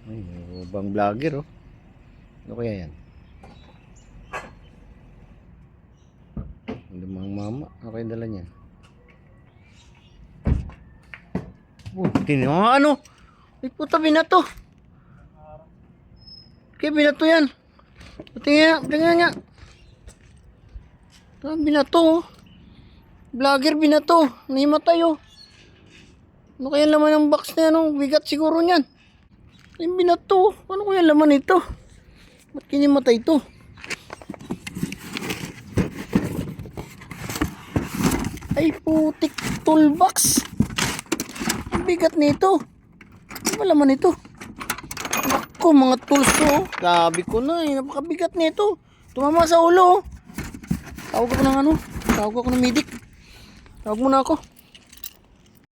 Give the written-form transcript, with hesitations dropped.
Ay, bang vlogger oh. Ano kaya yan? Lumang mama. Ano kaya dala niyan? Ano? Ay puta, binato. Kaya binato yan. Tingnan nga. Binato oh. Vlogger binato. Nahimatay oh. Ano kaya laman ng box na yan oh? Bigat siguro niyan. Ay binato. Ano kaya laman ito? Ba't kinimatay ito? Ay putik, toolbox. Ang bigat nito. Ano ba laman ito? Ako, mga tools to oh. Sabi ko na eh, napakabigat nito. Tumama sa ulo oh. Tawag ako ng medic. Tawag muna ako.